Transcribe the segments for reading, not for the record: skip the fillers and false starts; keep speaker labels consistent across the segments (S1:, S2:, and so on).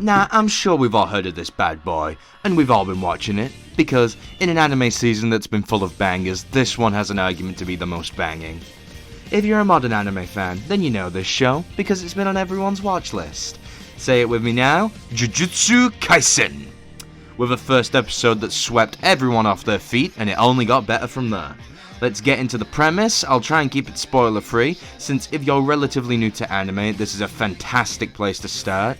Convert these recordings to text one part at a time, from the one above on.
S1: Nah, I'm sure we've all heard of this bad boy, and we've all been watching it, because in an anime season that's been full of bangers, this one has an argument to be the most banging. If you're a modern anime fan, then you know this show, because it's been on everyone's watch list. Say it with me now, Jujutsu Kaisen! With a first episode that swept everyone off their feet, and it only got better from there. Let's get into the premise. I'll try and keep it spoiler free, since if you're relatively new to anime, this is a fantastic place to start.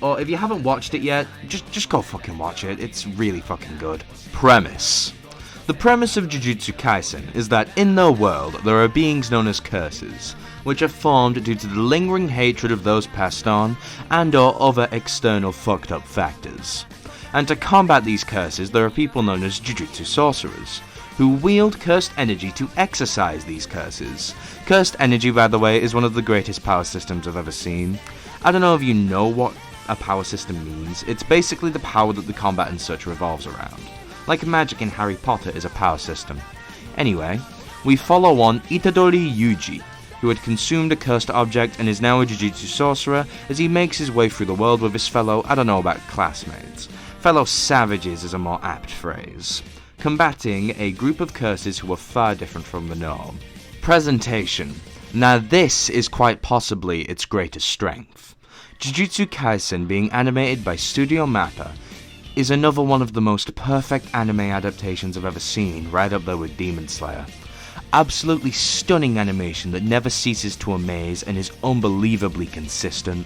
S1: Or if you haven't watched it yet, just go fucking watch it, it's really fucking good. Premise. The premise of Jujutsu Kaisen is that in their world, there are beings known as curses, which are formed due to the lingering hatred of those passed on, and or other external fucked up factors. And to combat these curses, there are people known as Jujutsu sorcerers, who wield cursed energy to exorcise these curses. Cursed energy, by the way, is one of the greatest power systems I've ever seen. I don't know if you know what a power system means. It's basically the power that the combat and such revolves around. Like magic in Harry Potter is a power system. Anyway, we follow one Itadori Yuji, who had consumed a cursed object and is now a Jujutsu sorcerer as he makes his way through the world with his fellow, I don't know about classmates. Fellow savages is a more apt phrase. Combating a group of curses who are far different from the norm. Presentation. Now this is quite possibly its greatest strength. Jujutsu Kaisen, being animated by Studio Mappa, is another one of the most perfect anime adaptations I've ever seen, right up there with Demon Slayer. Absolutely stunning animation that never ceases to amaze and is unbelievably consistent.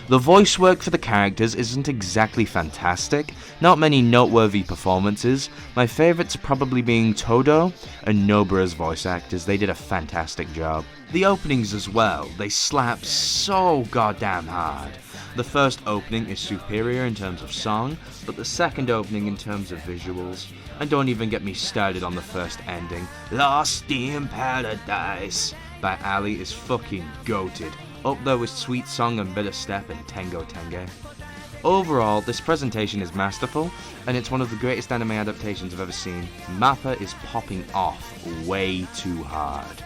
S1: The voice work for the characters isn't exactly fantastic, not many noteworthy performances. My favourites probably being Todo and Nobara's voice actors, they did a fantastic job. The openings as well, they slap so goddamn hard. The first opening is superior in terms of song, but the second opening in terms of visuals, and don't even get me started on the first ending, Lost in Paradise by Ali is fucking goated. Up there with Sweet Song and Bitter Step and Tengo Tenge. Overall, this presentation is masterful, and it's one of the greatest anime adaptations I've ever seen. Mappa is popping off way too hard.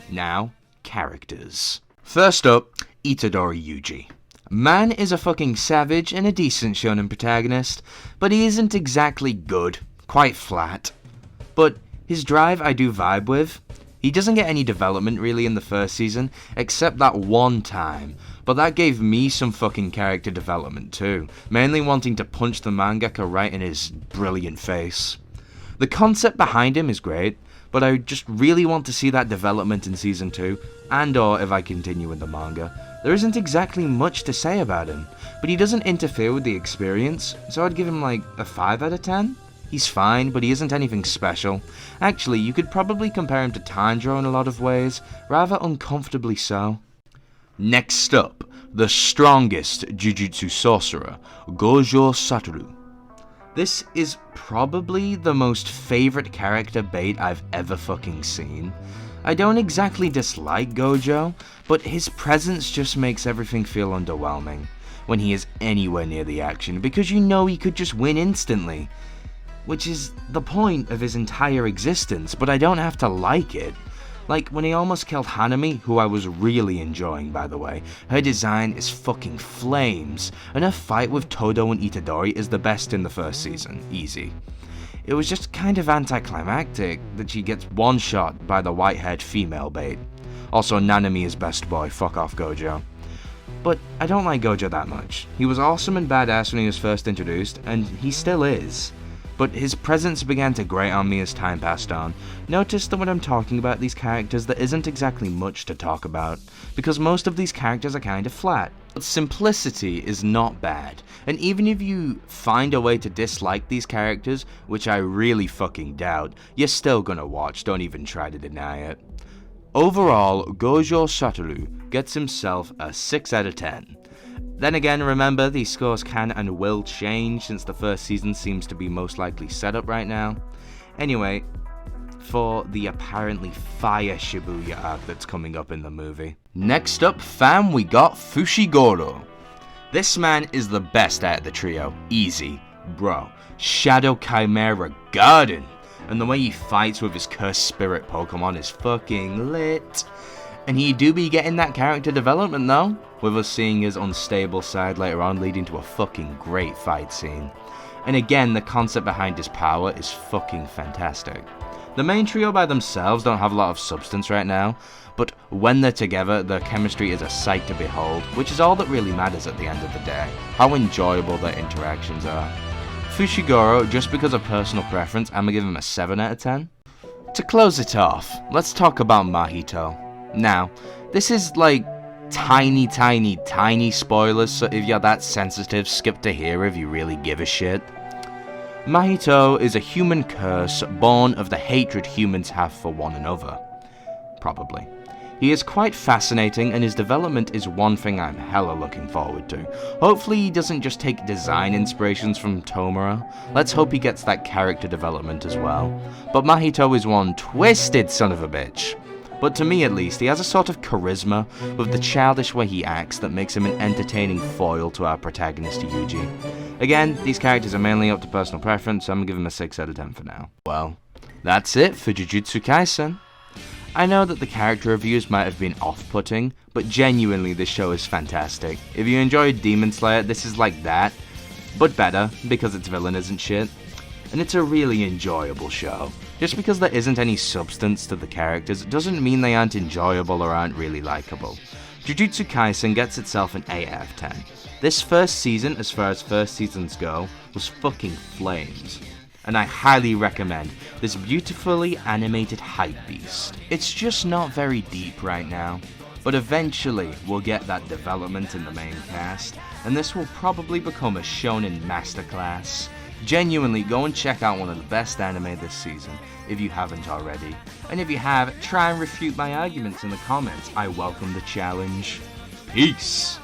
S1: Now, characters. First up, Itadori Yuji. Man is a fucking savage and a decent shonen protagonist, but he isn't exactly good, quite flat. But his drive I do vibe with. He doesn't get any development really in the first season, except that one time, but that gave me some fucking character development too, mainly wanting to punch the mangaka right in his brilliant face. The concept behind him is great, but I just really want to see that development in season 2, and or if I continue with the manga. There isn't exactly much to say about him, but he doesn't interfere with the experience, so I'd give him like a 5 out of 10. He's fine, but he isn't anything special. Actually, you could probably compare him to Tanjiro in a lot of ways, rather uncomfortably so. Next up, the strongest Jujutsu sorcerer, Gojo Satoru. This is probably the most favourite character bait I've ever fucking seen. I don't exactly dislike Gojo, but his presence just makes everything feel underwhelming when he is anywhere near the action, because you know he could just win instantly. Which is the point of his entire existence, but I don't have to like it. Like when he almost killed Hanami, who I was really enjoying by the way. Her design is fucking flames, and her fight with Todo and Itadori is the best in the first season, easy. It was just kind of anticlimactic that she gets one-shot by the white-haired female bait. Also, Nanami is best boy, fuck off Gojo. But I don't like Gojo that much. He was awesome and badass when he was first introduced, and he still is. But his presence began to grate on me as time passed on. Notice that when I'm talking about these characters, there isn't exactly much to talk about, because most of these characters are kind of flat. But simplicity is not bad, and even if you find a way to dislike these characters, which I really fucking doubt, you're still gonna watch, don't even try to deny it. Overall, Gojo Satoru gets himself a 6 out of 10. Then again, remember, these scores can and will change since the first season seems to be most likely set up right now. Anyway, for the apparently fire Shibuya arc that's coming up in the movie. Next up, fam, we got Fushiguro. This man is the best out of the trio, easy, bro. Shadow Chimera Garden, and the way he fights with his cursed spirit Pokemon is fucking lit. And he do be getting that character development though. with us seeing his unstable side later on leading to a fucking great fight scene. And again, the concept behind his power is fucking fantastic. The main trio by themselves don't have a lot of substance right now, but when they're together, their chemistry is a sight to behold, which is all that really matters at the end of the day, how enjoyable their interactions are. Fushiguro, just because of personal preference, I'm gonna give him a 7 out of 10. To close it off, let's talk about Mahito. Now, this is like tiny spoilers, so if you're that sensitive, skip to here if you really give a shit. Mahito is a human curse born of the hatred humans have for one another. Probably. He is quite fascinating, and his development is one thing I'm hella looking forward to. Hopefully he doesn't just take design inspirations from Tomura. Let's hope he gets that character development as well. But Mahito is one twisted son of a bitch. But to me at least, he has a sort of charisma with the childish way he acts that makes him an entertaining foil to our protagonist Yuji. Again, these characters are mainly up to personal preference, so I'm gonna give him a 6 out of 10 for now. Well, that's it for Jujutsu Kaisen. I know that the character reviews might have been off-putting, but genuinely this show is fantastic. If you enjoyed Demon Slayer, this is like that, but better, because its villain isn't shit. And it's a really enjoyable show. Just because there isn't any substance to the characters doesn't mean they aren't enjoyable or aren't really likable. Jujutsu Kaisen gets itself an 8 out of 10. This first season, as far as first seasons go, was fucking flames. And I highly recommend this beautifully animated hype beast. It's just not very deep right now, but eventually we'll get that development in the main cast, and this will probably become a shonen masterclass. Genuinely, go and check out one of the best anime this season, if you haven't already. And if you have, try and refute my arguments in the comments. I welcome the challenge. Peace!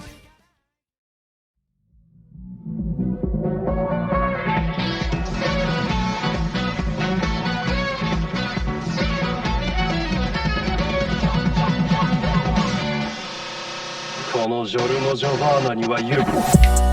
S2: This